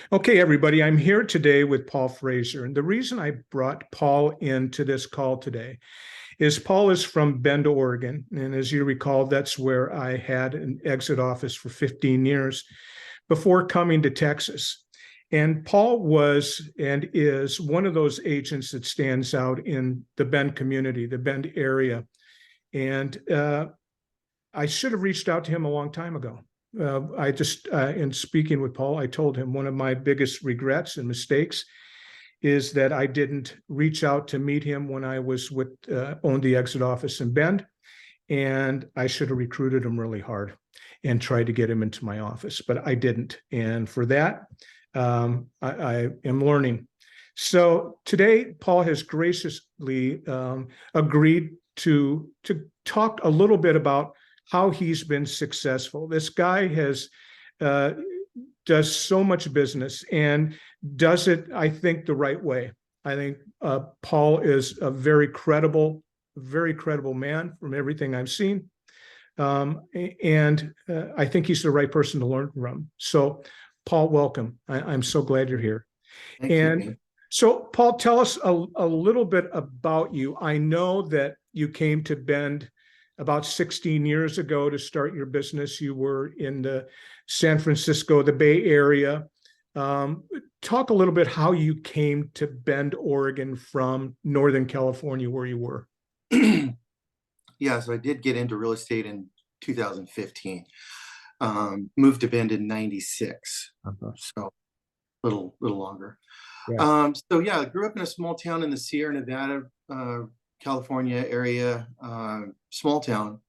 Okay, everybody, I'm here today with Paul Fraser. And the reason I brought Paul into this call today is Paul is from Bend, Oregon. And as you recall, that's where I had an exit office for 15 years before coming to Texas. And Paul was and is one of those agents that stands out in the Bend community, the Bend area. And I should have reached out to him a long time ago. In speaking with Paul, I told him one of my biggest regrets and mistakes is that I didn't reach out to meet him when I was owned the exit office in Bend, and I should have recruited him really hard and tried to get him into my office, but I didn't. And for that, I am learning. So today, Paul has graciously agreed to talk a little bit about how he's been successful. This guy does so much business and does it, I think, the right way. I think Paul is a very credible man from everything I've seen. And I think he's the right person to learn from. So, Paul, welcome. I'm so glad you're here. Thank And you. so, Paul, tell us a little bit about you. I know that you came to Bend about 16 years ago to start your business. You were in the San Francisco, the Bay Area. Talk a little bit how you came to Bend, Oregon from Northern California, where you were. Yeah, so I did get into real estate in 2015. Moved to Bend in 96. So a little longer. Yeah. So yeah, I grew up in a small town in the Sierra Nevada, California area, small town.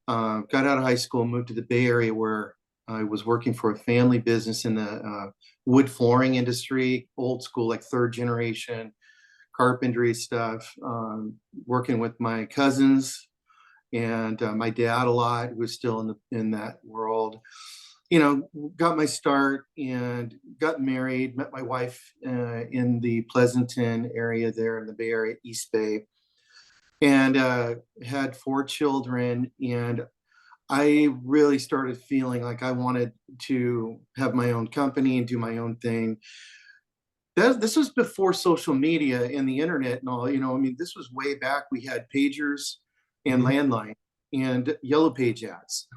Got out of high school, moved to the Bay Area where I was working for a family business in the wood flooring industry, old school, like third generation carpentry stuff, working with my cousins and my dad a lot, who was still in that world. You know, got my start and got married, met my wife in the Pleasanton area there in the Bay Area, East Bay, and had 4 children. And I really started feeling like I wanted to have my own company and do my own thing. This was before social media and the internet and all, I mean, this was way back. We had pagers and landline and yellow page ads.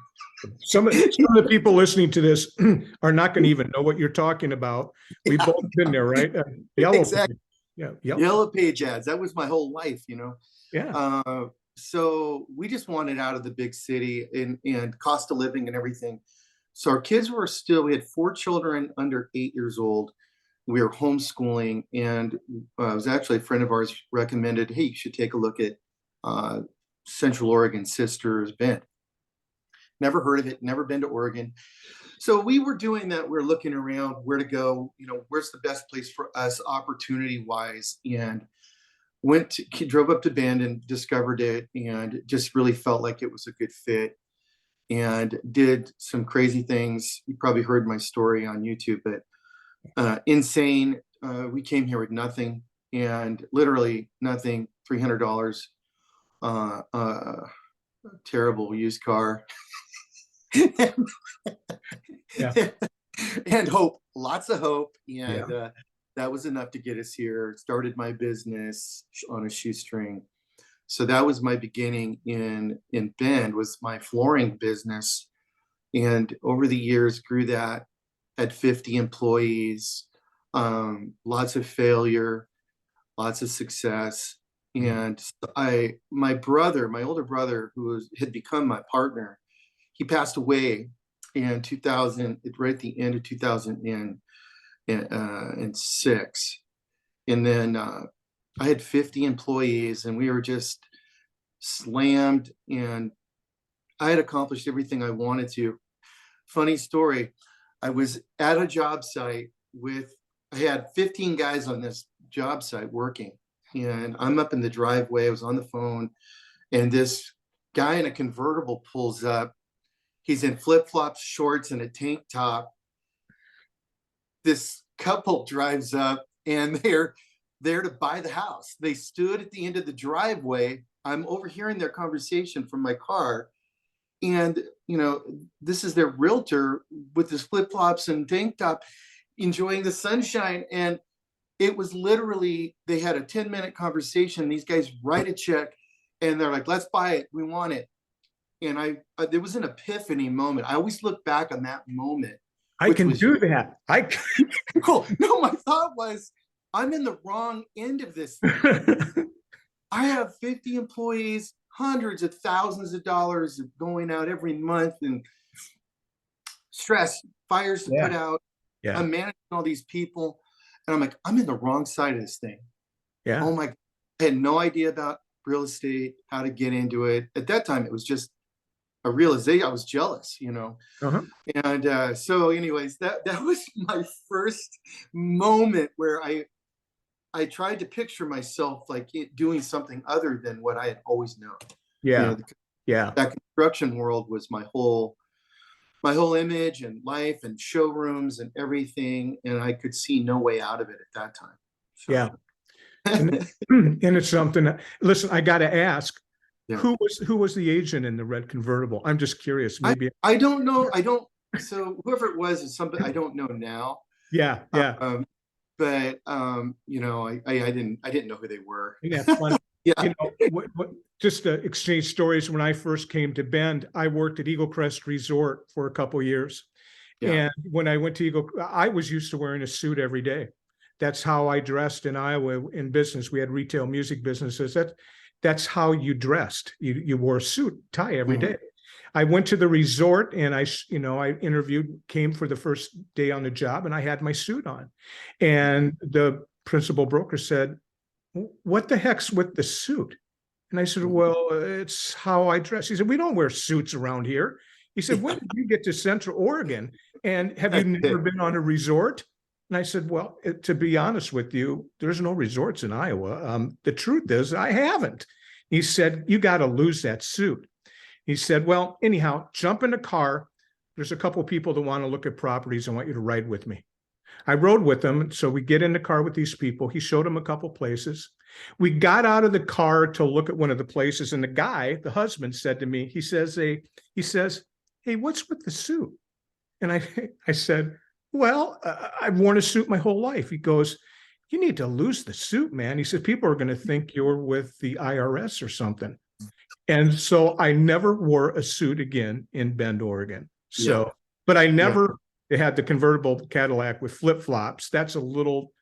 Some of the people listening to this are not going to even know what you're talking about. We've both been there, right? Yellow Exactly. page. Yeah. Yep. Yellow page ads. That was my whole life, Yeah. So we just wanted out of the big city and cost of living and everything. So our kids we had 4 children under 8 years old. We were homeschooling, and it was actually a friend of ours recommended, hey, you should take a look at Central Oregon Sisters Bend. Never heard of it, never been to Oregon. So we were doing that. We're looking around where to go, where's the best place for us opportunity wise, and drove up to Bend and discovered it, and just really felt like it was a good fit, and did some crazy things. You probably heard my story on YouTube, but insane. We came here with nothing, and literally nothing. $300, terrible used car. Yeah. And hope, lots of hope. And Yeah. that was enough to get us here. Started my business on a shoestring. So that was my beginning in Bend, was my flooring business. And over the years grew that, had 50 employees, lots of failure, lots of success. And my older brother, who had become my partner, he passed away in 2000, right at the end of 2006. And then I had 50 employees, and we were just slammed, and I had accomplished everything I wanted to. Funny story, I was at a job site I had 15 guys on this job site working, and I'm up in the driveway. I was on the phone, and this guy in a convertible pulls up. He's in flip-flops, shorts, and a tank top. This couple drives up, and they're there to buy the house. They stood at the end of the driveway. I'm overhearing their conversation from my car. And, this is their realtor with his flip-flops and tank top. enjoying the sunshine. And it was literally, they had a 10-minute conversation. These guys write a check and they're like, let's buy it. We want it. And there was an epiphany moment. I always look back on that moment, I which can was do that. cool. No, my thought was, I'm in the wrong end of this thing. I have 50 employees, hundreds of thousands of dollars going out every month, and stress, fires to put Yeah. out. Yeah. I'm managing all these people. And I'm like, I'm in the wrong side of this thing. Yeah. Oh my, I had no idea about real estate, how to get into it. At that time, it was just a realization. I was jealous, you know. Uh-huh. And so anyways, that was my first moment where I tried to picture myself like doing something other than what I had always known. You Yeah. know, Yeah. that construction world was my whole image and life and showrooms and everything, and I could see no way out of it at that time. Yeah. So And, and it's something. Listen, I got to ask, yeah. who was the agent in the red convertible? I'm just curious. Maybe. I don't know. I don't. So whoever it was is something I don't know now. Yeah. Yeah. But you know, I didn't know who they were. Isn't that fun? Yeah. You know, just to exchange stories. When I first came to Bend, I worked at Eagle Crest Resort for a couple of years. Yeah. And when I went to Eagle, I was used to wearing a suit every day. That's how I dressed in Iowa in business. We had retail music businesses. That's how you dressed. You wore a suit, tie every Mhm. day. I went to the resort and I interviewed, came for the first day on the job, and I had my suit on. And the principal broker said, "What the heck's with the suit?" And I said, Mhm. "Well, it's how I dress." He said, "We don't wear suits around here." He said, "When did you get to Central Oregon? And have you never been on a resort?" And I said, "Well, to be honest with you, there's no resorts in Iowa. The truth is, I haven't." He said, "You got to lose that suit." He said, "Well, anyhow, jump in the car. There's a couple of people that want to look at properties. I want you to ride with me." I rode with him. So we get in the car with these people. He showed them a couple places. We got out of the car to look at one of the places. And the guy, the husband, said to me, he says, "Hey, what's with the suit?" And I said, "Well, I've worn a suit my whole life." He goes, "You need to lose the suit, man." He said, "People are going to think you're with the IRS or something." And so I never wore a suit again in Bend, Oregon. Yeah. So, but I Yeah. never had the convertible Cadillac with flip flops. That's a little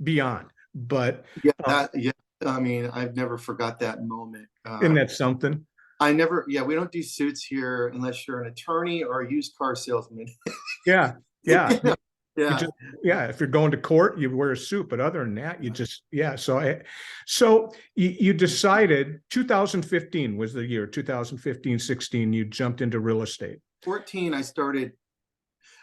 beyond, but Yeah. Yeah. I mean, I've never forgot that moment. isn't that something? Yeah, we don't do suits here unless you're an attorney or a used car salesman. Yeah. Yeah. Yeah. You Yeah. just, yeah, if you're going to court, you wear a suit, but other than that, you just, yeah. So you decided 2015 was the year, 2015, 16, you jumped into real estate. 14, I started.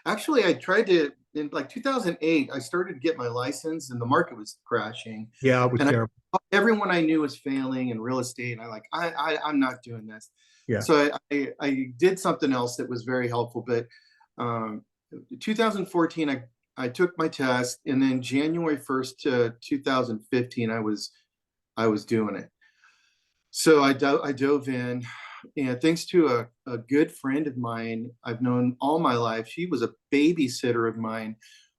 Actually, I tried to, in like 2008, I started to get my license and the market was crashing. Yeah, it was And terrible. everyone I knew was failing in real estate. And I'm not doing this. Yeah. So I did something else that was very helpful. But 2014, I took my test, and then January 1st to 2015, I was doing it. So I dove in, and thanks to a good friend of mine I've known all my life. She was a babysitter of mine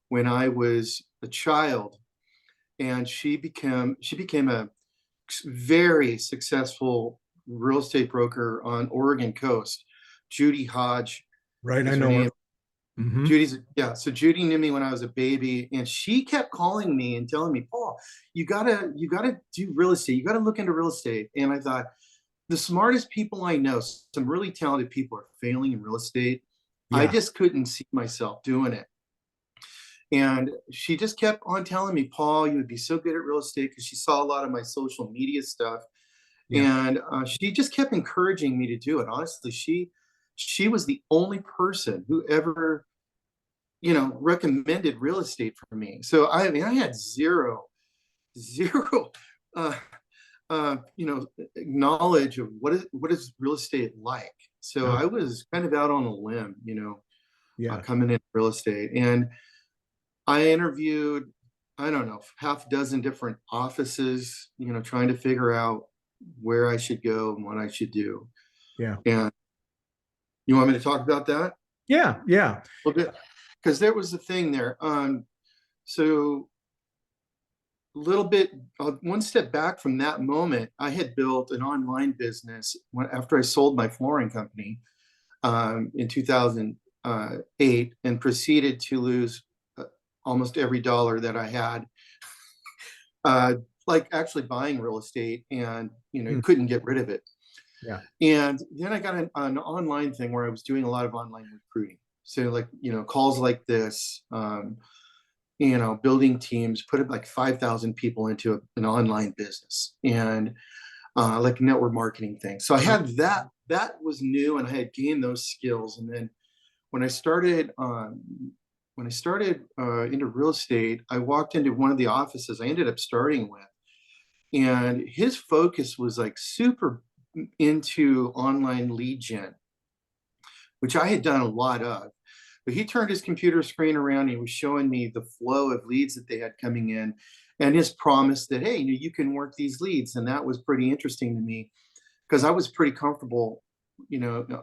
when I was a child, and she became a very successful real estate broker on Oregon coast. Judy Hodge Right. I is her know her. name. Mm-hmm. Yeah. So Judy knew me when I was a baby, and she kept calling me and telling me, "Paul, you gotta do real estate. You gotta look into real estate." And I thought, the smartest people I know, some really talented people, are failing in real estate. I Yeah. just couldn't see myself doing it. And she just kept on telling me, "Paul, you would be so good at real estate," because she saw a lot of my social media stuff. Yeah. And she just kept encouraging me to do it. Honestly, she was the only person who ever, recommended real estate for me. So I mean, I had zero uh, knowledge of what is real estate like. So No. I was kind of out on a limb, Yeah. coming in real estate. And I interviewed, I don't know, half a dozen different offices, trying to figure out where I should go and what I should do. Yeah. And you want me to talk about that? Yeah. Yeah. Well, because there was a thing there. So little bit, one step back from that moment, I had built an online business after I sold my flooring company in 2008 and proceeded to lose almost every dollar that I had, uh, like actually buying real estate, and Mm. couldn't get rid of it. Yeah. And then I got an online thing where I was doing a lot of online recruiting. So like, calls like this, building teams, put like 5,000 people into an online business, and like network marketing thing. So I had that was new, and I had gained those skills. And then when I started, into real estate, I walked into one of the offices I ended up starting with, and his focus was like super into online lead gen, which I had done a lot of. But he turned his computer screen around and he was showing me the flow of leads that they had coming in, and his promise that, hey, you can work these leads. And that was pretty interesting to me because I was pretty comfortable,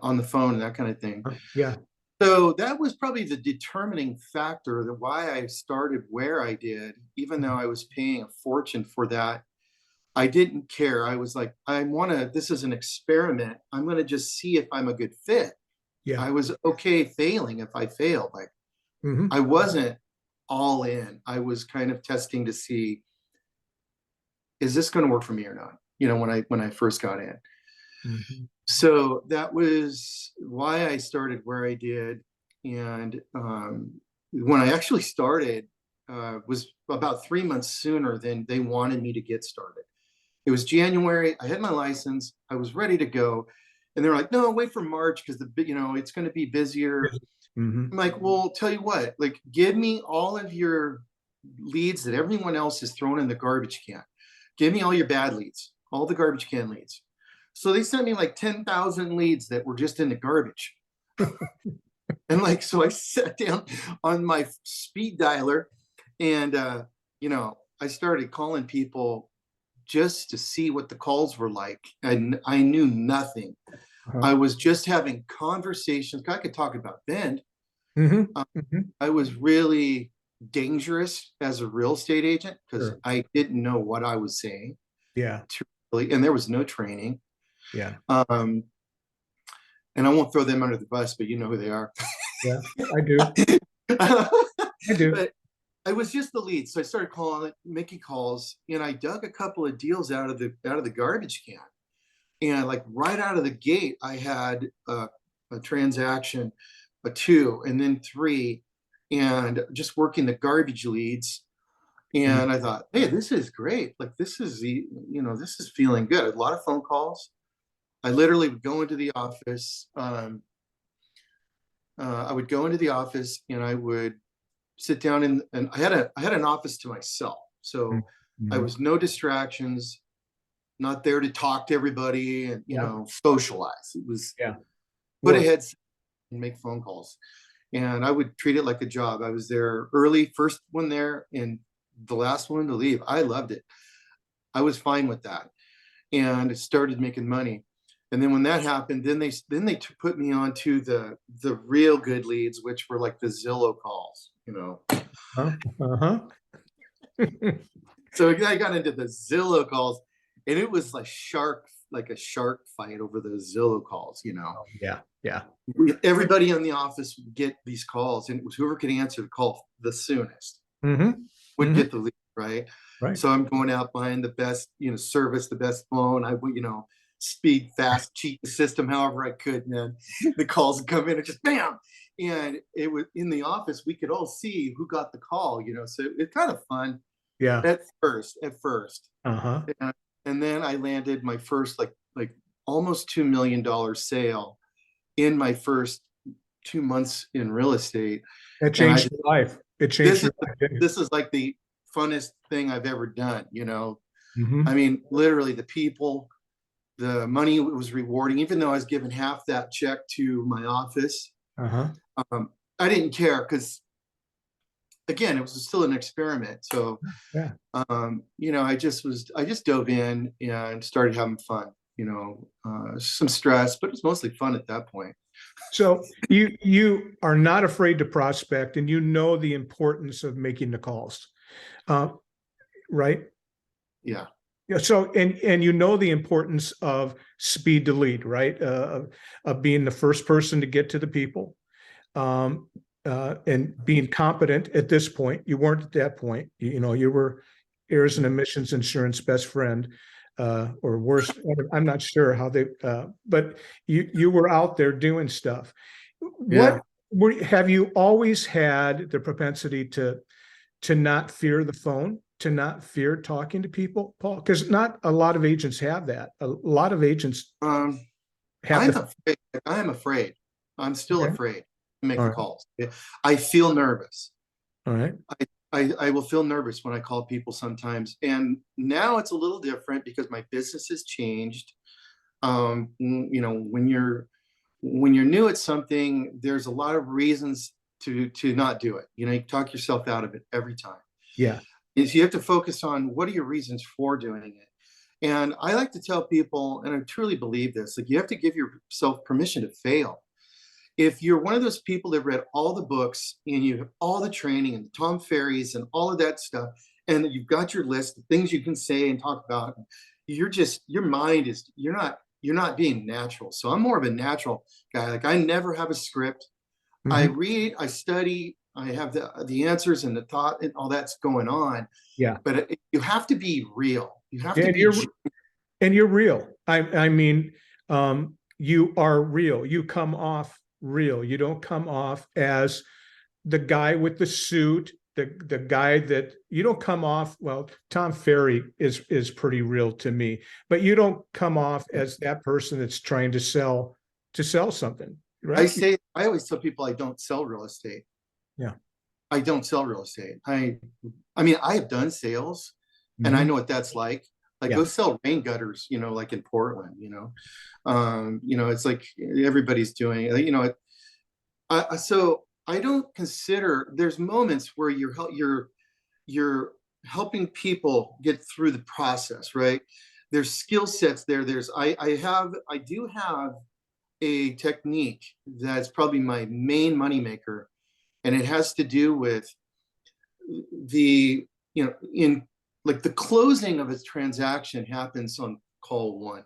on the phone and that kind of thing. Yeah. So that was probably the determining factor that why I started where I did, even though I was paying a fortune for that. I didn't care. I was like, this is an experiment. I'm going to just see if I'm a good fit. Yeah. I was okay failing if I failed. Like, Hmm. I wasn't all in. I was kind of testing to see, is this going to work for me or not? When I first got in. Hmm. So that was why I started where I did. And when I actually started, was about 3 months sooner than they wanted me to get started. It was January. I had my license. I was ready to go. And they're like, no, wait for March because it's going to be busier. Hmm. I'm like, well, tell you what, like, give me all of your leads that everyone else is throwing in the garbage can. Give me all your bad leads, all the garbage can leads. So they sent me like 10,000 leads that were just in the garbage. And like, so I sat down on my speed dialer, and, I started calling people just to see what the calls were like. And I knew nothing. Uh-huh. I was just having conversations. I could talk about Bend. Hmm. Uh, Hmm. I was really dangerous as a real estate agent because Sure. I didn't know what I was saying Yeah. to really, and there was no training. Yeah. Um, and I won't throw them under the bus, but you know who they are. Yeah. I do. I do. But I was just the lead, so I started making calls, and I dug a couple of deals out of the garbage can. And like right out of the gate, I had a transaction, a two, and then three, and just working the garbage leads. Mm. And I thought, hey, this is great. Like, this is feeling good. A lot of phone calls. I literally would go into the office. I would go into the office and I would sit down and I had an office to myself. So I Mm-hmm. was no distractions, not there to talk to everybody and Yeah. socialize. It was Yeah. put a Work. headset and make phone calls. And I would treat it like a job. I was there early, first one there, and the last one to leave. I loved it. I was fine with that, and started making money. And then when that happened, then they put me on to the real good leads, which were like the Zillow calls. Huh? Uh-huh. So I got into the Zillow calls, and it was like a shark fight over those Zillow calls. Oh, yeah. Yeah. Everybody in the office would get these calls, and it was whoever could answer the call the soonest Hmm. would Hmm. get the lead, right? Right. So I'm going out buying the best, service, the best phone. I would, speed, fast, cheat the system however I could, man. The calls would come in and just bam. And it was in the office, we could all see who got the call. So it's kind of fun Yeah. at first. Uh-huh. And then I landed my first like almost $2 million sale in my first 2 months in real estate. That And changed your life. It changed this is your life, didn't this is like the funnest thing I've ever done. it? Hmm. I mean, literally the people, the money was rewarding, even though I was giving half that check to my office. Uh-huh. Um, I didn't care because, again, it was still an experiment. So, Yeah. I just dove in and started having fun. Some stress, but it was mostly fun at that point. So you are not afraid to prospect, and you know the importance of making the calls, uh, right? Yeah. Yeah. So and you know the importance of speed to lead, right? Of being the first person to get to the people, um, and being competent at this point. You weren't at that point. You know, you were errors and emissions insurance best friend, or worse. I'm not sure how they, but you were out there doing stuff. Yeah. What have you always had the propensity to not fear the phone, to not fear talking to people, Paul? Because not a lot of agents have that. A lot of agents Um, have I'm the. afraid. I'm afraid. I'm still Okay. afraid to make All the right. calls. I feel nervous. All right. I will feel nervous when I call people sometimes. And now it's a little different because my business has changed. When you're new at something, there's a lot of reasons to not do it. You talk yourself out of it every time. Yeah. Is you have to focus on what are your reasons for doing it. And I like to tell people, and I truly believe this, like you have to give yourself permission to fail. If you're one of those people that read all the books and you have all the training and the Tom Ferries and all of that stuff, and you've got your list of things you can say and talk about, your mind is, you're not being natural. So I'm more of a natural guy. Like I never have a script. I Hmm. read, I study, I have the answers and the thought and all that's going on. Yeah. But you have to be real. You have to And be. you're real. I mean, you are real. You come off real. You don't come off as the guy with the suit, the guy that you don't come off. Well, Tom Ferry is pretty real to me, but you don't come off as that person that's trying to sell something, right? I always tell people I don't sell real estate. Yeah. I don't sell real estate. I mean, I have done sales and I Hmm. know what that's like. Like Yeah. go sell rain gutters, like in Portland, it's like everybody's doing it, so I don't consider there's moments where you're helping people get through the process, right? There's skill sets there. I do have a technique that's probably my main moneymaker, and it has to do with in like the closing of a transaction happens on call one.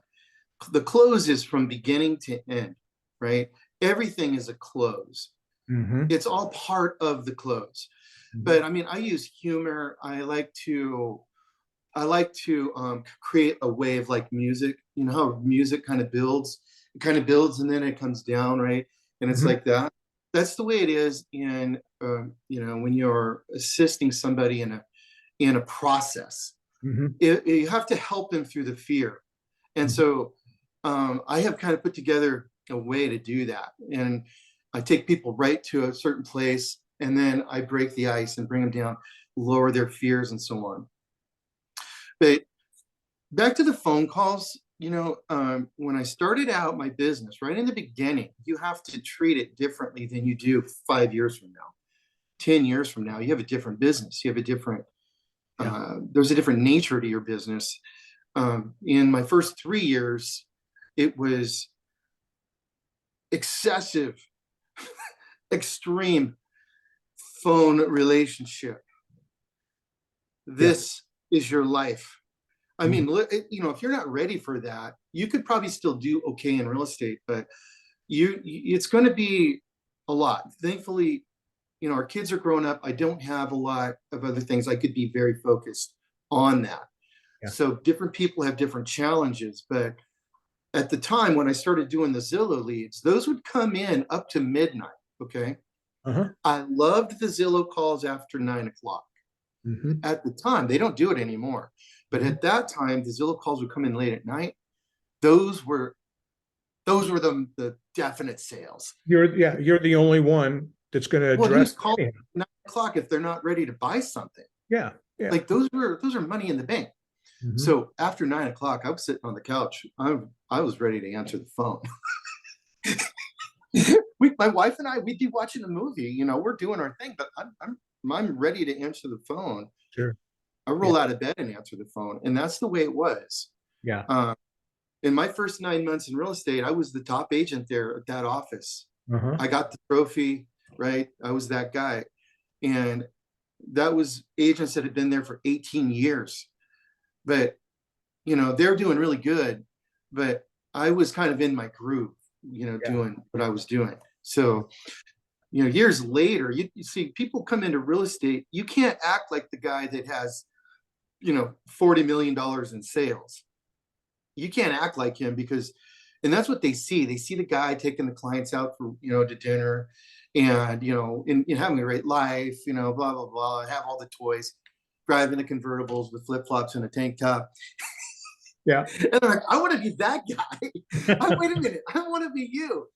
The close is from beginning to end, right? Everything is a close. Hmm. It's all part of the close. Hmm. But I mean, I use humor. I like to create a wave like music. You know how music kind of builds. It kind of builds and then it comes down, right? And it's Hmm. like that. That's the way it is when you're assisting somebody in a process. Hmm. You have to help them through the fear. And so I have kind of put together a way to do that. And I take people right to a certain place, and then I break the ice and bring them down, lower their fears, and so on. But back to the phone calls, when I started out my business, right in the beginning, you have to treat it differently than you do 5 years from now, 10 years from now. You have a different business. You have a different, Yeah. there's a different nature to your business. In my first 3 years, it was excessive, extreme phone relationship. Yeah. This is your life. I Mhm. mean, if you're not ready for that, you could probably still do okay in real estate, but it's going to be a lot. Thankfully, our kids are growing up. I don't have a lot of other things. I could be very focused on that. Yeah. So different people have different challenges, but at the time when I started doing the Zillow leads, those would come in up to midnight. Okay. Uh-huh. I loved the Zillow calls after 9 o'clock. Hmm. At the time, they don't do it anymore. But Hmm. at that time, the Zillow calls would come in late at night. Those were the definite sales. You're the only one that's going to Well, address who's calling it. 9 o'clock if they're not ready to buy something? Yeah. Yeah. Like those are money in the bank. Hmm. So after 9 o'clock, I was sitting on the couch. I was ready to answer the phone. My wife and I, we'd be watching a movie. We're doing our thing, but I'm ready to answer the phone. Sure. I Yeah. roll out of bed and answer the phone, and that's the way it was. Yeah. Um, in my first 9 months in real estate, I was the top agent there at that office. Uh-huh. I got the trophy, right? I was that guy. And that was agents that had been there for 18 years. But, they're doing really good. But I was kind of in my groove, Yeah. doing what I was doing. So, years later, you see people come into real estate. You can't act like the guy that has, $40 million in sales. You can't act like him because, and that's what they see. They see the guy taking the clients out for, to dinner and, having a great life, blah, blah, blah, have all the toys, driving the convertibles with flip flops and a tank top. Yeah. And they're like, I want to be that guy. Wait a minute. I want to be you.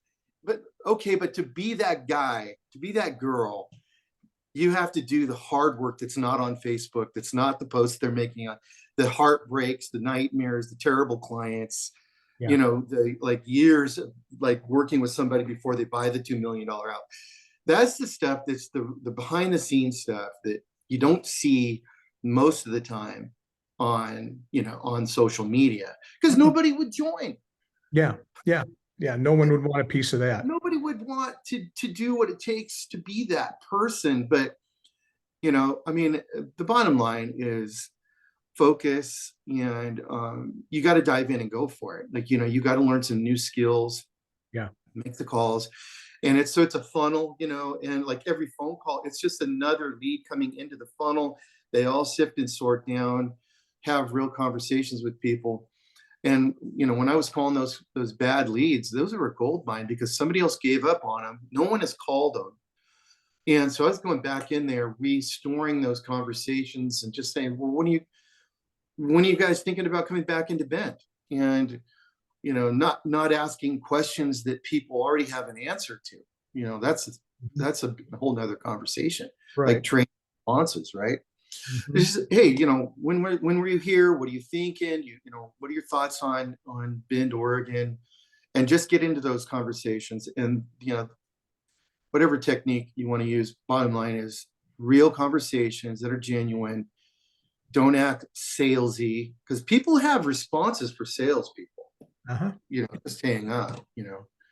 But okay, but to be that guy, to be that girl, you have to do the hard work that's not on Facebook, that's not the posts they're making on the heartbreaks, the nightmares, the terrible clients, Yeah. the like years of like working with somebody before they buy the $2 million house. That's the stuff that's the behind the scenes stuff that you don't see most of the time on social media because nobody would join. Yeah. Yeah. Yeah. No one would want a piece of that. Nobody would want to do what it takes to be that person. But I mean, the bottom line is focus, and you got to dive in and go for it. Like, you got to learn some new skills, Yeah. make the calls. And it's a funnel, and like every phone call, it's just another lead coming into the funnel. They all sift and sort down, have real conversations with people. And when I was calling those bad leads, those were a gold mine because somebody else gave up on them. No one has called them. And so I was going back in there, restoring those conversations and just saying, well, when are you guys thinking about coming back into Bend? And not asking questions that people already have an answer to. That's a whole nother conversation. Right. Like train responses, right? Mhm. It's just, hey, when were you here? What are you thinking? What are your thoughts on Bend, Oregon? And just get into those conversations. And whatever technique you want to use, bottom line is real conversations that are genuine. Don't act salesy because people have responses for salespeople. Uh-huh. Just hang up.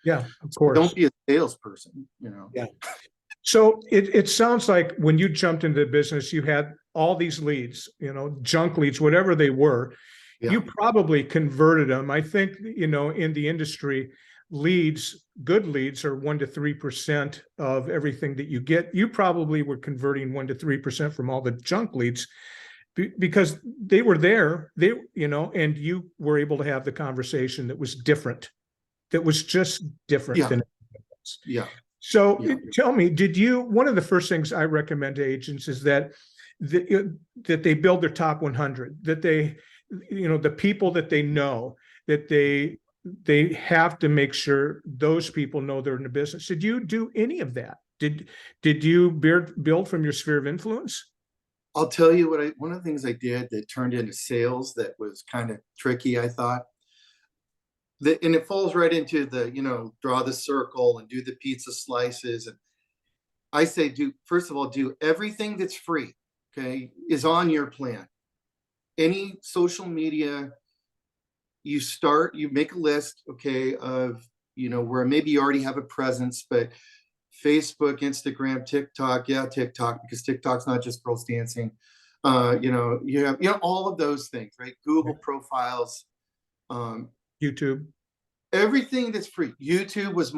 Yeah, of So don't course. be a salesperson. Yeah. So it sounds like when you jumped into the business, you had all these leads, junk leads, whatever they were. Yeah. You probably converted them. I think, in the industry, good leads are 1 to 3% of everything that you get. You probably were converting 1 to 3% from all the junk leads because they were there, and you were able to have the conversation that was different, that was just different Yeah. than everything else. Yeah. So Yeah. tell me, one of the first things I recommend to agents is that they build their top 100, that they, the people that they know, that they have to make sure those people know they're in the business. Did you do any of that? Did you build from your sphere of influence? I'll tell you one of the things I did that turned into sales that was kind of tricky, I thought. And it falls right into the, draw the circle and do the pizza slices. And I say, first of all, do everything that's free, okay, is on your plan. Any social media, you make a list, okay, of, where maybe you already have a presence, but Facebook, Instagram, TikTok, TikTok, because TikTok's not just girls dancing. You have, all of those things, right? Google profiles, YouTube. everything that's free. YouTube was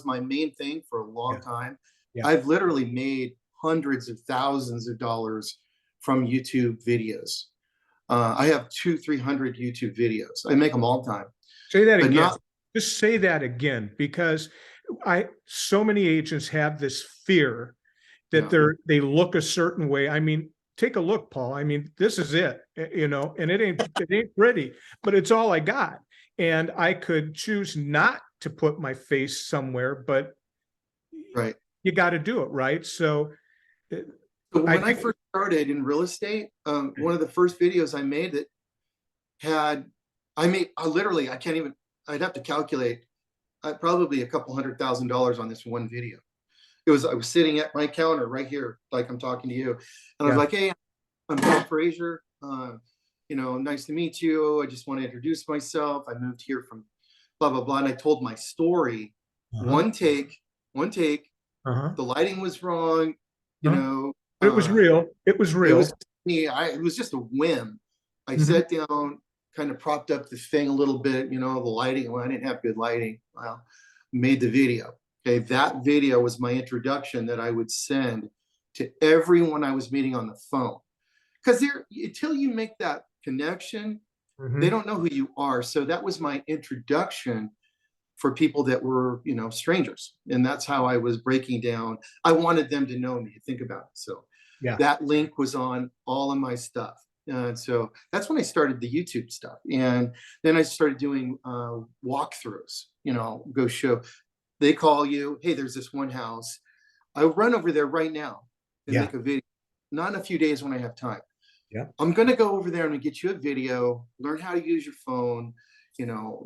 my main thing for a long Yeah. time. Yeah. I've literally made hundreds of thousands of dollars from YouTube videos. I have 200-300 YouTube videos. I make them all the time. Say that again. Just say that again, because so many agents have this fear that they look a certain way. I mean, take a look, Paul. I mean, this is it, and it ain't pretty, but it's all I got. And I could choose not to put my face somewhere, but right, you got to do it, right? So when I first started in real estate, one of the first videos I made that I can't even, I'd have to calculate probably a couple $100,000 on this one video. I was sitting at my counter right here, like I'm talking to you. And I was like, hey, I'm Paul Frazier. nice to meet you. I just want to introduce myself. I moved here from blah, blah, blah. And I told my story. Uh-huh. One take, one take. Uh-huh. The lighting was wrong, you Uh-huh. know, But it was real. It was it was real. me. It was just a whim. I Mhm. sat down, kind of propped up the thing a little bit, the lighting. Well, I didn't have good lighting. Well, made the video. Okay, that video was my introduction that I would send to everyone I was meeting on the phone. Because until you make that connection, they Mhm. don't know who you are. So that was my introduction for people that were, strangers. And that's how I was breaking down. I wanted them to know me. Think about it. So Yeah. that link was on all of my stuff. So that's when I started the YouTube stuff. And then I started doing walkthroughs, go show. They call you, hey, there's this one house. I'll run over there right now and Yeah. make a video. Not in a few days when I have time. Yeah. I'm going to go over there and get you a video, learn how to use your phone.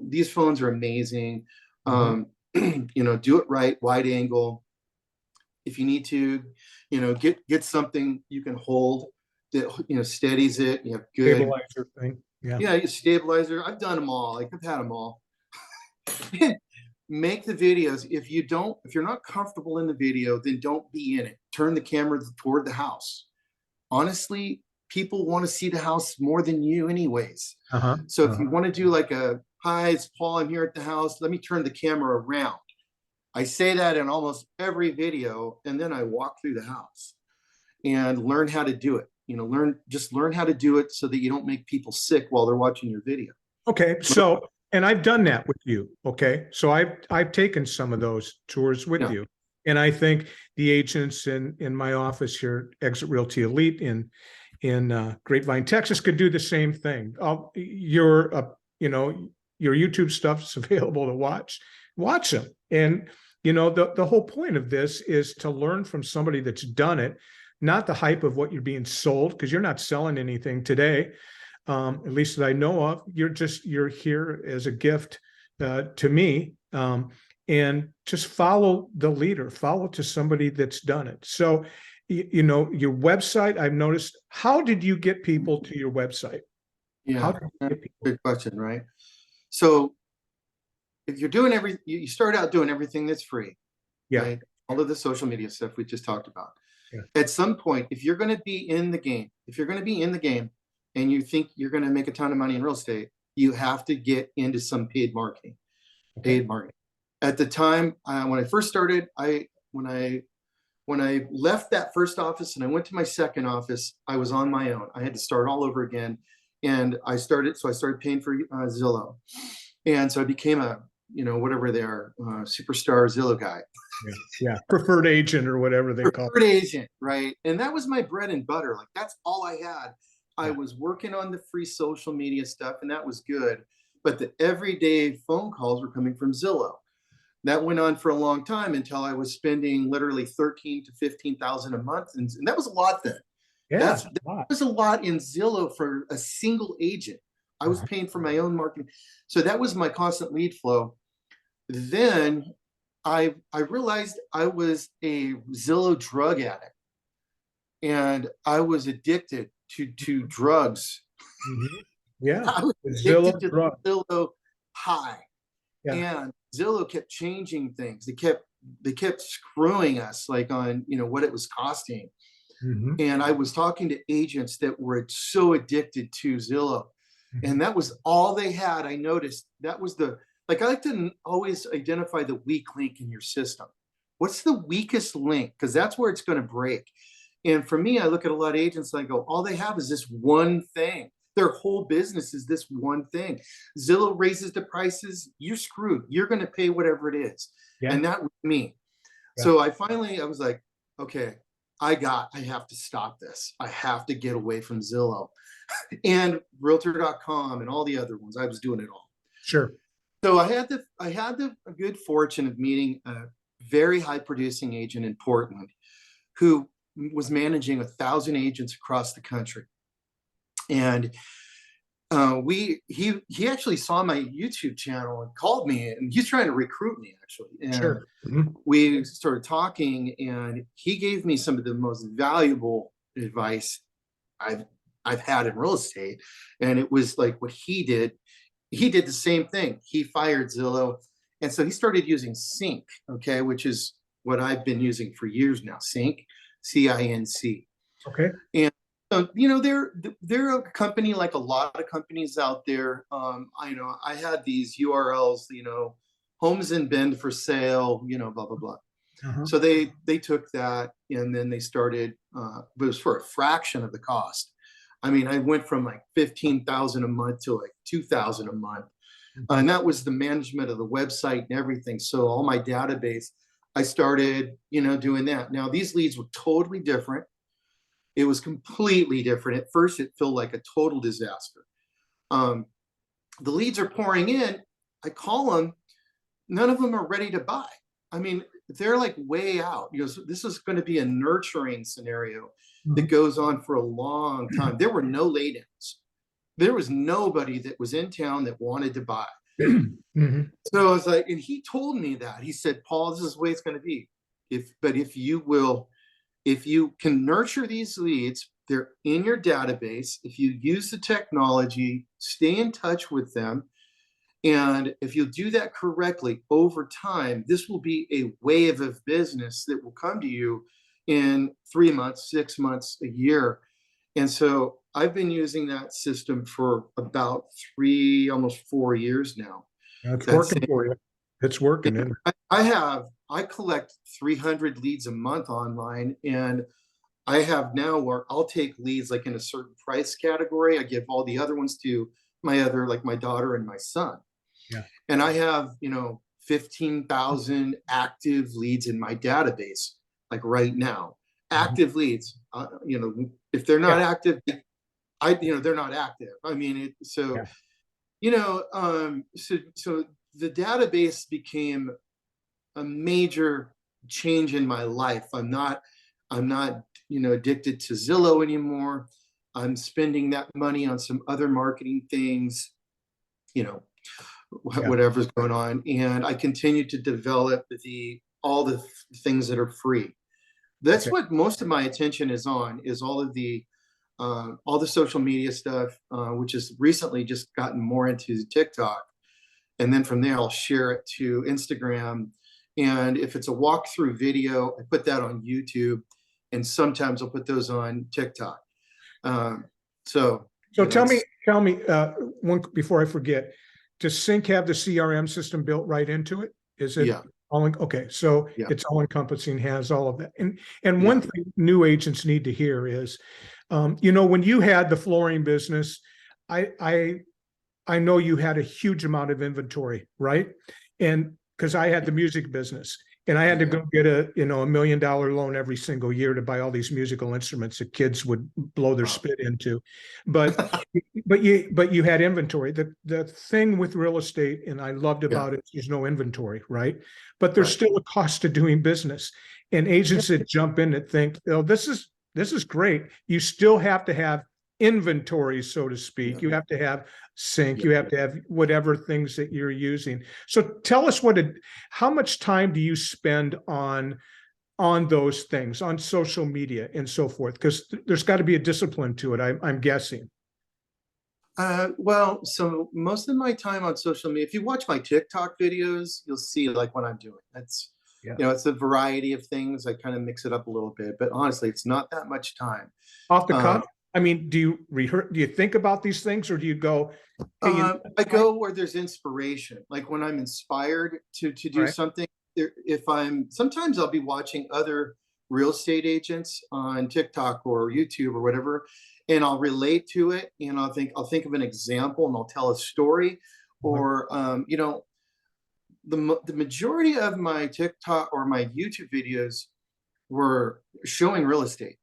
These phones are amazing. Mhm. Do it right, wide angle. If you need to, get something you can hold that, steadies it. You have good, Stabilizer thing. Yeah. stabilizer. I've done them all. Like I've had them all. Make the videos. If you're not comfortable in the video, then don't be in it. Turn the camera toward the house. Honestly, people want to see the house more than you anyways. Uh-huh. So if you Uh-huh. want to do like hi, it's Paul, I'm here at the house. Let me turn the camera around. I say that in almost every video, and then I walk through the house and learn how to do it. Learn how to do it so that you don't make people sick while they're watching your video. Okay. So, and I've done that with you. Okay. So I've taken some of those tours with Yeah, you. And I think the agents in my office here, Exit Realty Elite in Grapevine, Texas, could do the same thing. Your YouTube stuff's available to watch. Watch them, and the whole point of this is to learn from somebody that's done it, not the hype of what you're being sold, because you're not selling anything today, at least that I know of. You're here as a gift to me, and just follow the leader, follow to somebody that's done it. So, your website. I've noticed. How did you get people to your website? How yeah. did you get people? Good question, right? So if you're doing you start out doing everything that's free, Yeah, okay? All of the social media stuff we just talked about. yeah. At some point, if you're going to be in the game, and you think you're going to make a ton of money in real estate, you have to get into some paid marketing. Okay. Paid marketing. At the time, when I first started, when I left that first office and I went to my second office, I was on my own. I had to start all over again, and I started paying for Zillow, and so I became a whatever they are, superstar Zillow guy. Yeah, yeah. Preferred agent or whatever they call Preferred agent, right? And that was my bread and butter. Like that's all I had. it. I Yeah. was working on the free social media stuff, and that was good. But the everyday phone calls were coming from Zillow. That went on for a long time until I was spending literally 13 to 15,000 a month, and that was a lot then. Yeah, it's That a lot. was a lot in Zillow for a single agent. I was Uh-huh. paying for my own marketing, so that was my constant lead flow. Then I realized I was a Zillow drug addict, and I was addicted to drugs. Mhm. Yeah. I was The addicted Zillow to drug. the Zillow high, Yeah. and Zillow kept changing things. They kept screwing us like on what it was costing. Hmm. And I was talking to agents that were so addicted to Zillow, Hmm. and that was all they had. I noticed that was I like to always identify the weak link in your system. What's the weakest link? Because that's where it's going to break. And for me, I look at a lot of agents and I go, all they have is this one thing. Their whole business is this one thing. Zillow raises the prices, you're screwed. You're going to pay whatever it is. Yeah. And that was me. Yeah. So I was like, okay, I have to stop this. I have to get away from Zillow and Realtor.com and all the other ones. I was doing it all. Sure. So I had the good fortune of meeting a very high producing agent in Portland who was managing 1,000 agents across the country. And he actually saw my YouTube channel and called me, and he's trying to recruit me actually. And Sure. Mhm. we started talking, and he gave me some of the most valuable advice I've I've had in real estate. And it was like what he did the same thing. He fired Zillow. And so he started using Sync, okay, which is what I've been using for years now. Sync, CINC. Okay. And they're a company like a lot of companies out there. I had these URLs, homes in Bend for sale, blah blah blah. Uh-huh. So they took that and then they started. But it was for a fraction of the cost. I mean, I went from like 15,000 a month to like 2,000 a month, and that was the management of the website and everything. So all my database, I started, doing that. Now these leads were totally different. It was completely different. At first, it felt like a total disaster. Um, the leads are pouring in. I call them. None of them are ready to buy. I mean, they're like way out. So this is going to be a nurturing scenario that goes on for a long time. There were no lay-downs. There was nobody that was in town that wanted to buy. Mm-hmm. So I was like, and he told me that. He said, Paul, this is the way it's going to be. If you can nurture these leads, they're in your database. If you use the technology, stay in touch with them. And if you do that correctly over time, this will be a wave of business that will come to you in 3 months, 6 months, a year. And so I've been using that system for about 3, almost 4 years now. It's That's working for you. It's working. Isn't it? I collect 300 leads a month online, and I have now where I'll take leads like in a certain price category. I give all the other ones to like my daughter and my son. Yeah. And I have, 15,000 active leads in my database, like right now. Active leads, if they're not active, they're not active. I mean, Yeah. so the database became a major change in my life. I'm not, addicted to Zillow anymore. I'm spending that money on some other marketing things, you know, Yeah. whatever's going on. And I continue to develop all the things that are free. That's Okay. what most of my attention is on, is all the social media stuff, which has recently just gotten more into TikTok. And then from there, I'll share it to Instagram. And if it's a walkthrough video, I put that on YouTube. And sometimes I'll put those on TikTok. So So you know, tell me, one before I forget, does Sync have the CRM system built right into it? Is it yeah, all okay? So yeah, it's all encompassing, has all of that. And yeah, one thing new agents need to hear is, when you had the flooring business, I I know you had a huge amount of inventory, right? And because I had the music business and I had to yeah, go get $1 million loan every single year to buy all these musical instruments that kids would blow their wow. spit into. But you had inventory. The thing with real estate, and I loved Yeah, about it, there's no inventory, right? But there's right. still a cost to doing business. And Yeah, agents that jump in that think, oh, this is great. You still have to have inventory, so to speak. yeah, You have to have sync. yeah. You have to have whatever things that you're using. So tell us how much time do you spend on those things, on social media and so forth? Because there's got to be a discipline to it. I'm guessing. Well, so most of my time on social media, if you watch my TikTok videos, you'll see like what I'm doing. Yeah. It's a variety of things. I kind of mix it up a little bit, but honestly, it's not that much time. Off the Um, cuff. I mean, do you rehearse? Do you think about these things, or do you go, "Hey, I go where there's inspiration, like when I'm inspired to all do right, something. If sometimes I'll be watching other real estate agents on TikTok or YouTube or whatever, and I'll relate to it, and I'll think of an example, and I'll tell a story, uh-huh, or the majority of my TikTok or my YouTube videos were showing real estate,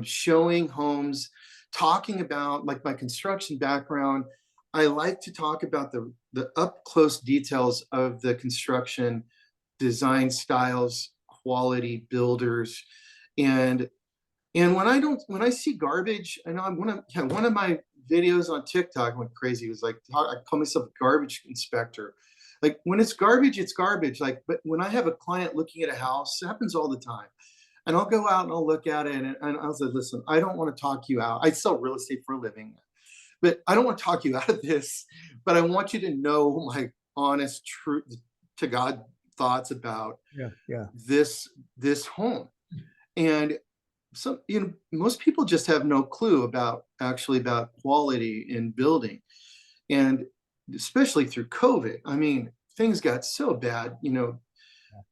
showing homes, talking about like my construction background. I like to talk about the up close details of the construction, design styles, quality, builders, and when I see garbage, I know one of my videos on TikTok went crazy. It was like I call myself a garbage inspector. Like when it's garbage, it's garbage. Like, but when I have a client looking at a house, it happens all the time. And I'll go out and I'll look at it, and I'll say, listen, I don't want to talk you out. I sell real estate for a living, but I don't want to talk you out of this. But I want you to know my honest, truth to God thoughts about Yeah. Yeah. this home. And so, most people just have no clue about actually about quality in building. And especially through COVID, I mean, things got so bad,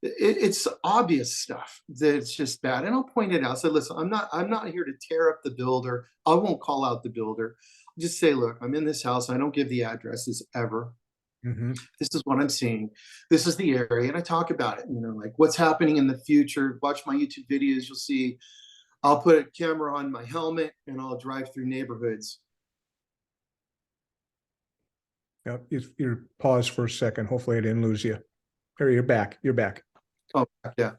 it's obvious stuff that it's just bad. And I'll point it out. So listen, I'm not here to tear up the builder. I won't call out the builder. I'll just say, look, I'm in this house. I don't give the addresses ever. Hmm. This is what I'm seeing. This is the area. And I talk about it, like what's happening in the future. Watch my YouTube videos. You'll see I'll put a camera on my helmet and I'll drive through neighborhoods. Yeah. You're pause for a second. Hopefully I didn't lose you. There, you're back. You're back. Oh, yeah.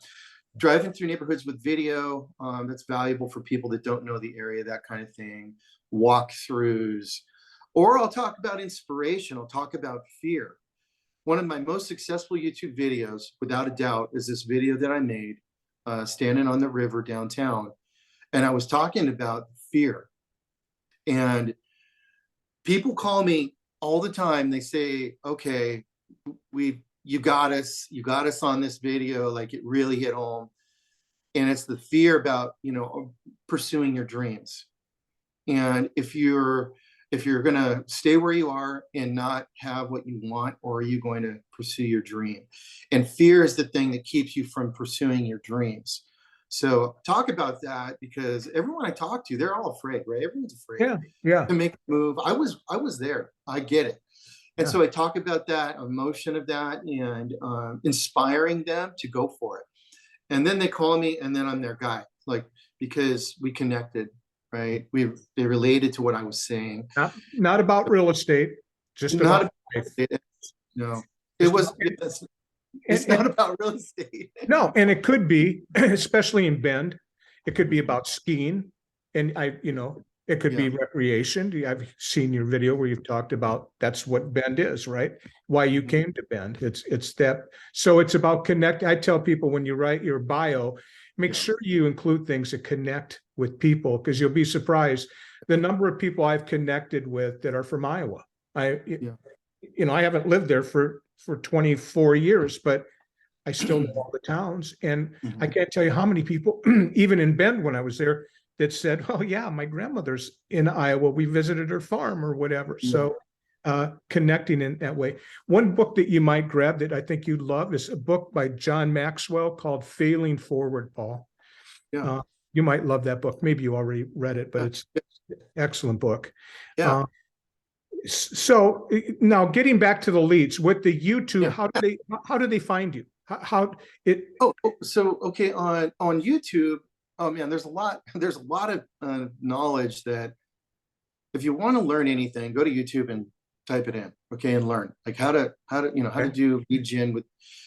Driving through neighborhoods with video, that's valuable for people that don't know the area, that kind of thing. Walkthroughs. Or I'll talk about inspiration. I'll talk about fear. One of my most successful YouTube videos, without a doubt, is this video that I made standing on the river downtown. And I was talking about fear. And people call me all the time. They say, okay, you got us on this video. Like, it really hit home. And it's the fear about, pursuing your dreams. And if you're going to stay where you are and not have what you want, or are you going to pursue your dream? And fear is the thing that keeps you from pursuing your dreams. So talk about that, because everyone I talk to, they're all afraid, right? Everyone's afraid Yeah. Yeah. to make a move. I was there. I get it. And Yeah. so I talk about that emotion of that, and inspiring them to go for it. And then they call me, and then I'm their guy, like, because we connected, right? They related to what I was saying. Not about real estate, just Not about about life. it. No, it Just was. about, It's not about real estate. no, and it could be, especially in Bend, it could be about skiing, and it could be Yeah, recreation. I've seen your video where you've talked about that's what Bend is, right? Why you came to Bend. It's that. So it's about connect. I tell people, when you write your bio, make yeah, sure you include things that connect with people, because you'll be surprised the number of people I've connected with that are from Iowa. yeah. I haven't lived there for 24 years, but I still know all the towns. And I Mhm. can't tell you how many people, even in Bend when I was there, that said, "Oh yeah, my grandmother's in Iowa. We visited her farm," or whatever. Yeah, So connecting in that way. One book that you might grab that I think you'd love is a book by John Maxwell called Failing Forward, Paul. yeah, Uh, you might love that book. Maybe you already read it, but yeah, it's an excellent book. yeah, Uh, so now getting back to the leads with the YouTube, yeah. how do they find you? How it So okay, on YouTube, oh man, there's a lot. There's a lot of knowledge that if you want to learn anything, go to YouTube and type it in, okay, and learn like how to okay. do lead gen with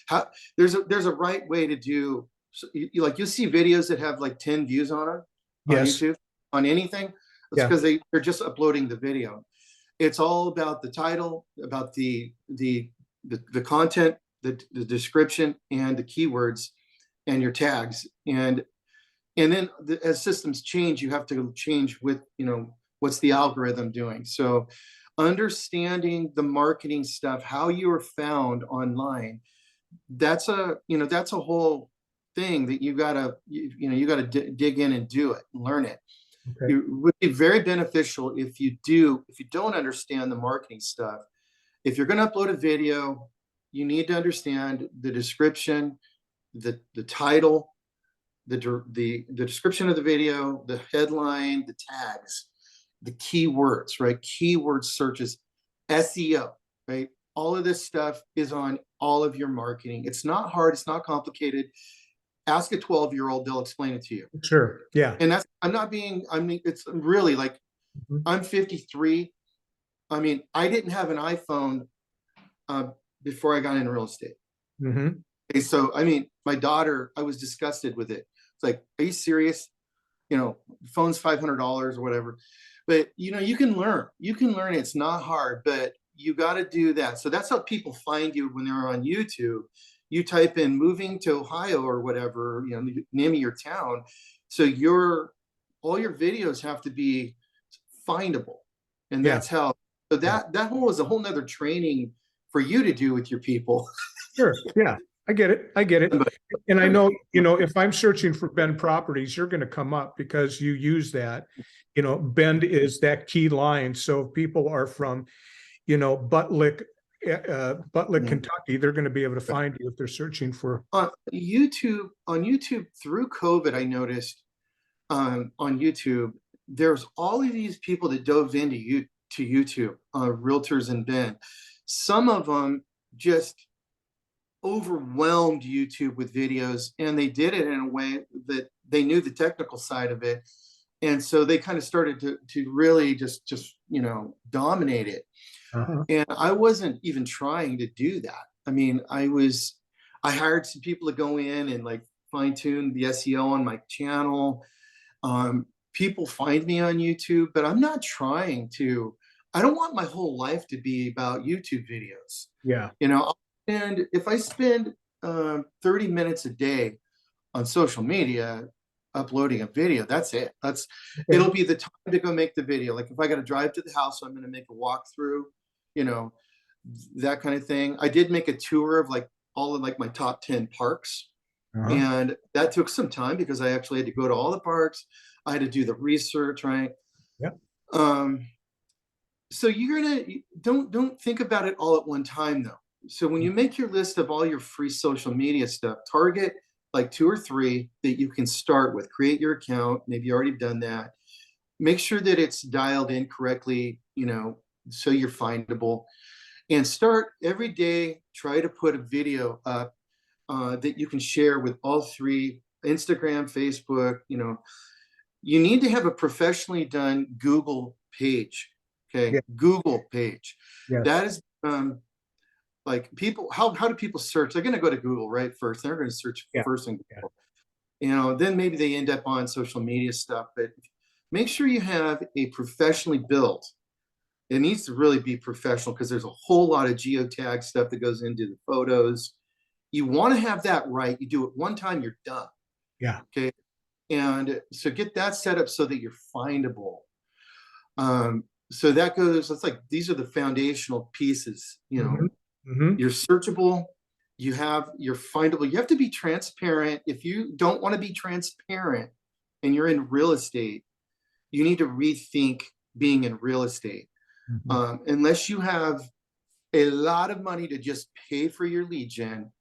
how there's a right way to do. So like you'll see videos that have like 10 views on it on Yes. YouTube on anything. It's Yeah. because they're just uploading the video. It's all about the title, about the content, the description, and the keywords, and your tags, and then as systems change, you have to change with what's the algorithm doing. So understanding the marketing stuff, how you are found online, that's a whole thing that you gotta dig in and do it and learn it. Okay. It would be very beneficial if you don't understand the marketing stuff. If you're going to upload a video, you need to understand the description, the title, the description of the video, the headline, the tags, the keywords, right? Keyword searches, SEO, right? All of this stuff is on all of your marketing. It's not hard, it's not complicated. Ask a 12-year-old, they'll explain it to you. Sure. Yeah. And it's really like, Mhm. I'm 53. I mean, I didn't have an iPhone uh, before I got into real estate. Mhm. Okay, so I mean, my daughter, I was disgusted with it. It's like, are you serious? Phone's $500 or whatever. But you can learn. You can learn. It's not hard, but you got to do that. So that's how people find you when they're on YouTube. you type in moving to Ohio or whatever, you know, name of your town. So all your videos have to be findable. And Yeah. that's how, so Yeah. that whole is a whole nother training for you to do with your people. Sure. Yeah. I get it. I get it. But And I know, if I'm searching for Bend properties, you're going to come up because you use that. Bend is that key line. So if people are from, Butlick, yeah. Kentucky, they're going to be able to find you if they're searching for. On YouTube through COVID, I noticed on YouTube, there's all of these people that dove into YouTube, realtors in Bend. Some of them just overwhelmed YouTube with videos, and they did it in a way that they knew the technical side of it, and so they kind of started to really just dominate it. Uh-huh. And I wasn't even trying to do that. I mean, I hired some people to go in and like fine tune the SEO on my channel. People find me on YouTube, but I'm not trying to. I don't want my whole life to be about YouTube videos. Yeah. And if I spend 30 minutes a day on social media uploading a video, that's it. It'll be the time to go make the video. Like if I got to drive to the house, I'm going to make a walkthrough, you know, that kind of thing. I did make a tour of like all of like my top 10 parks. Uh-huh. And that took some time because I actually had to go to all the parks. I had to do the research, right? Yeah. So don't think about it all at one time though. So when you make your list of all your free social media stuff, target like 2 or 3 that you can start with. Create your account. Maybe you already done that. Make sure that it's dialed in correctly, so you're findable. And start every day. Try to put a video up that you can share with all 3: Instagram, Facebook. You need to have a professionally done Google page. Okay, Yeah. Google page. Yes. That is like people. How do people search? They're going to go to Google right first. They're going to search first in Google. Then maybe they end up on social media stuff. But make sure you have a professionally built. It needs to really be professional because there's a whole lot of geotag stuff that goes into the photos. You want to have that right. You do it one time, you're done. Yeah. Okay. And so get that set up so that you're findable. So that goes, it's like, these are the foundational pieces, Mm-hmm. You're searchable, you're findable. You have to be transparent. If you don't want to be transparent and you're in real estate, you need to rethink being in real estate. Mm-hmm. Unless you have a lot of money to just pay for your lead gen,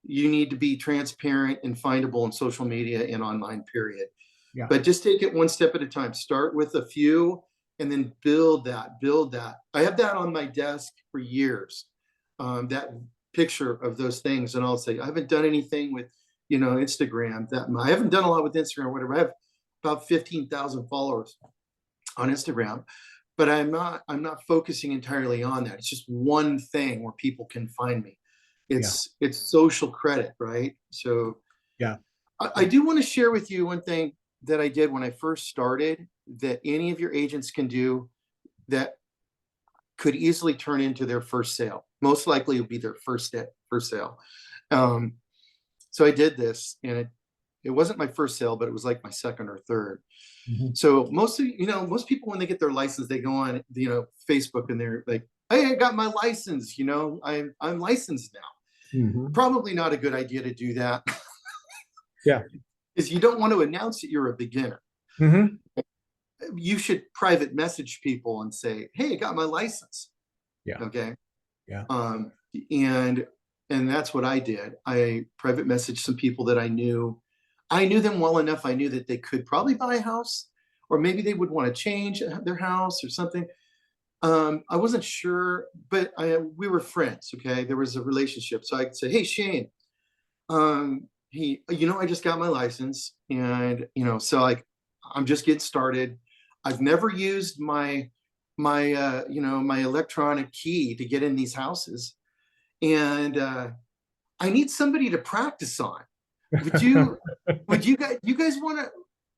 you need to be transparent and findable in social media and online, period. Yeah. But just take it one step at a time. Start with a few and then build that. I have that on my desk for years, that picture of those things. And I'll say, I haven't done anything with, Instagram. I haven't done a lot with Instagram or whatever. I have about 15,000 followers on Instagram, but I'm not focusing entirely on that. It's just one thing where people can find me. It's social credit, right? So yeah, I do want to share with you one thing that I did when I first started that any of your agents can do that could easily turn into their first sale. Most likely it would be their first sale. So I did this, and it wasn't my first sale, but it was like my second or third. Mm-hmm. So most people, when they get their license, they go on, Facebook, and they're like, hey, I got my license, I'm licensed now. Mm-hmm. Probably not a good idea to do that. Yeah. Because you don't want to announce that you're a beginner. Mm-hmm. You should private message people and say, hey, I got my license. Yeah. Okay. Yeah. And that's what I did. I private messaged some people that I knew. I knew them well enough. I knew that they could probably buy a house, or maybe they would want to change their house or something. I wasn't sure, but we were friends. Okay. There was a relationship. So I could say, hey, Shane, I just got my license, and, so I'm just getting started. I've never used my electronic key to get in these houses. And I need somebody to practice on. Would you guys want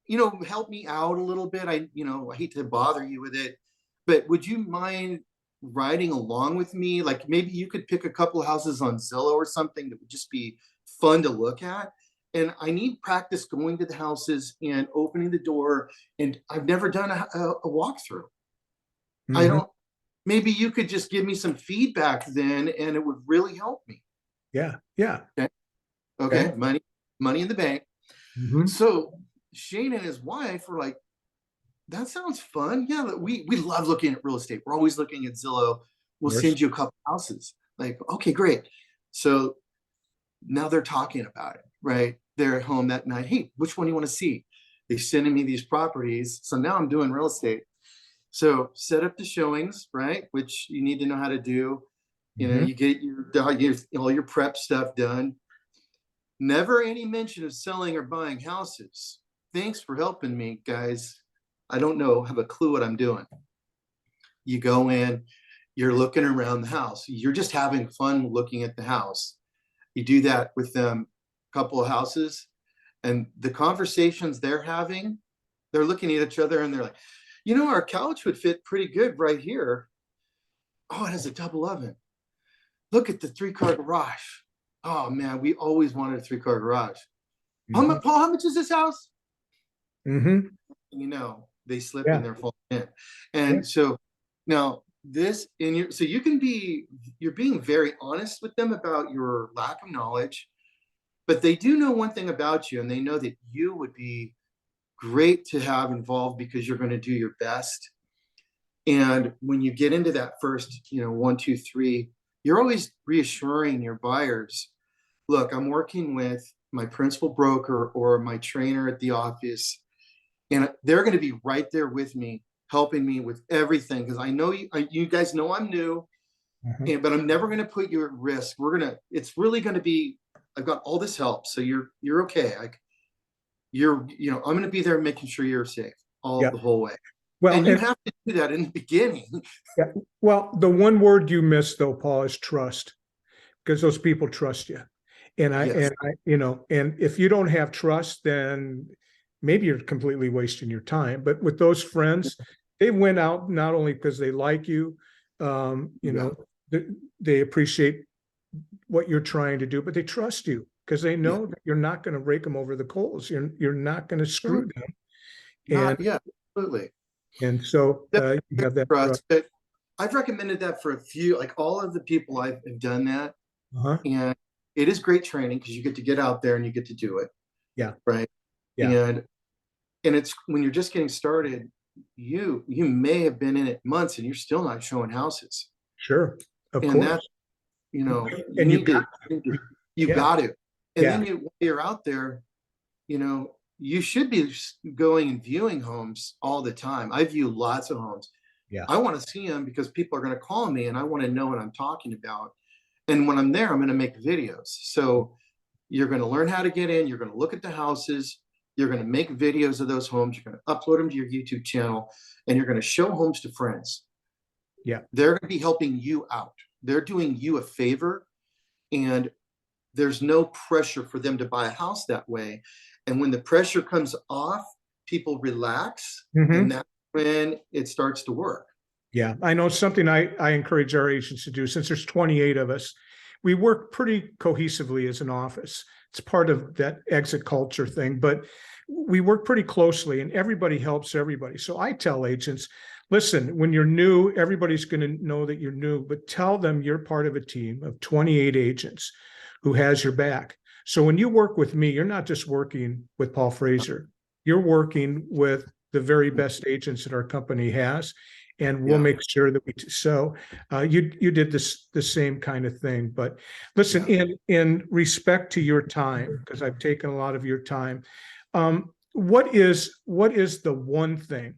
to, help me out a little bit? I hate to bother you with it, but would you mind riding along with me. Like maybe you could pick a couple of houses on Zillow or something that would just be fun to look at. And I need practice going to the houses and opening the door. And I've never done a walkthrough. I Mhm. don't, maybe you could just give me some feedback then and it would really help me. Yeah. Yeah. Okay. Okay. Okay. Money in the bank. Mhm. So Shane and his wife were like, that sounds fun. Yeah, we love looking at real estate. We're always looking at Zillow. We'll Of course. send you a couple houses. Like, okay, great. So now they're talking about it, right? They're at home that night. Hey, which one do you want to see? They're sending me these properties. So now I'm doing real estate. So set up the showings, right? Which you need to know how to do. You know, Mhm. you get all your prep stuff done. Never any mention of selling or buying houses. Thanks for helping me, guys. I don't know, have a clue what I'm doing. You go in, you're looking around the house. You're just having fun looking at the house. You do that with them, a couple of houses, and the conversations they're having, they're looking at each other and they're like, you know, our couch would fit pretty good right here. Oh, it has a double oven. Look at the 3-car garage. Oh man, we always wanted a 3-car garage. How Mhm. much, Paul? How much is this house? Mhm. You know, they slip Yeah. and they're falling in. Yeah. And so now this in your, so you can be, you're being very honest with them about your lack of knowledge, but they do know one thing about you and they know that you would be great to have involved because you're going to do your best. And when you get into that first, you know, 1, 2, 3, you're always reassuring your buyers, look, I'm working with my principal broker or my trainer at the office and they're going to be right there with me, helping me with everything because I know you guys know I'm new, Mhm. but I'm never going to put you at risk. It's really going to be. I've got all this help, so you're okay. Like I'm going to be there making sure you're safe all Yeah. the whole way, Well, and you and have to do that in the beginning. yeah. Well, the one word you missed though, Paul, is trust, because those people trust you. Yes. And if you don't have trust, then maybe you're completely wasting your time. But with those friends, they went out not only because they like you, Yeah. they, they appreciate what you're trying to do, but they trust you because they Yeah. know that you're not going to rake them over the coals. You're not going to screw them. And Not yeah. Absolutely. so you have that trust. Trust, but I've recommended that for a few, like all of the people I've done that, Uh-huh. and it is great training because you get to get out there and you get to do it, Yeah. right? Yeah. And it's when you're just getting started, you may have been in it months and you're still not showing houses, Sure. Of and that course. you And need to you yeah. got to, and Yeah. then you're out there, you should be going and viewing homes all the time. I view lots of homes. Yeah. I want to see them because people are going to call me and I want to know what I'm talking about. And when I'm there, I'm going to make videos. So you're going to learn how to get in. You're going to look at the houses. You're going to make videos of those homes. You're going to upload them to your YouTube channel and you're going to show homes to friends. Yeah. They're going to be helping you out. They're doing you a favor and there's no pressure for them to buy a house that way. And when the pressure comes off, people relax and Hmm. that's when it starts to work. Yeah. I know something I encourage our agents to do. Since there's 28 of us, we work pretty cohesively as an office. It's part of that exit culture thing, but we work pretty closely and everybody helps everybody. So I tell agents, listen, when you're new, everybody's going to know that you're new, but tell them you're part of a team of 28 agents who has your back. So when you work with me, you're not just working with Paul Fraser, you're working with the very best agents that our company has. And we'll Yeah. make sure that we so you did this the same kind of thing. But listen, Yeah. in respect to your time, because I've taken a lot of your time, what is the one thing?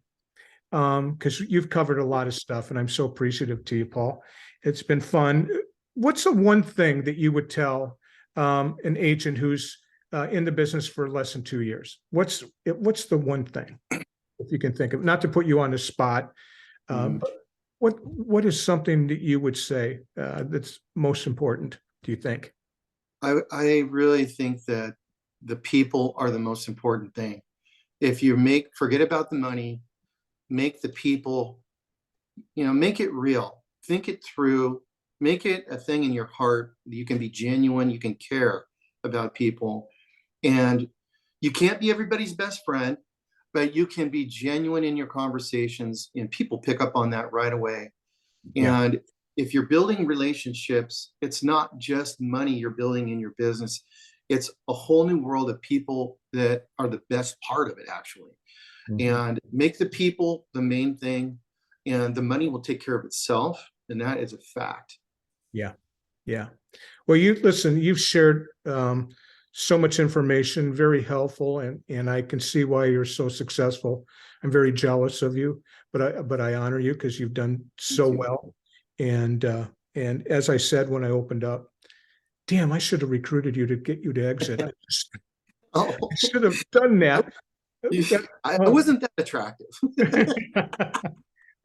Because you've covered a lot of stuff, and I'm so appreciative to you, Paul. It's been fun. What's the one thing that you would tell an agent who's in the business for less than 2 years? What's the one thing, if you can think of, not to put you on the spot, Mm. but what is something that you would say that's most important, do you think? I really think that the people are the most important thing. If you forget about the money, make the people, make it real. think it through, make it a thing in your heart that you can be genuine, you can care about people. And you can't be everybody's best friend, but you can be genuine in your conversations, and people pick up on that right away. Yeah. And if you're building relationships, it's not just money you're building in your business. It's a whole new world of people that are the best part of it, actually. And make the people the main thing, and the money will take care of itself. And that is a fact. Yeah. Yeah. Well, you've shared so much information, very helpful, and I can see why you're so successful. I'm very jealous of you, but I honor you because you've done so well. And as I said when I opened up, damn, I should have recruited you to get you to exit. Oh, I should have done that. I wasn't that attractive.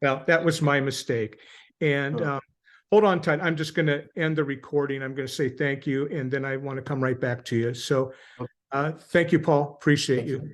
Well, that was my mistake. And hold on tight. I'm just going to end the recording. I'm going to say thank you, and then I want to come right back to you. So thank you, Paul. Appreciate you.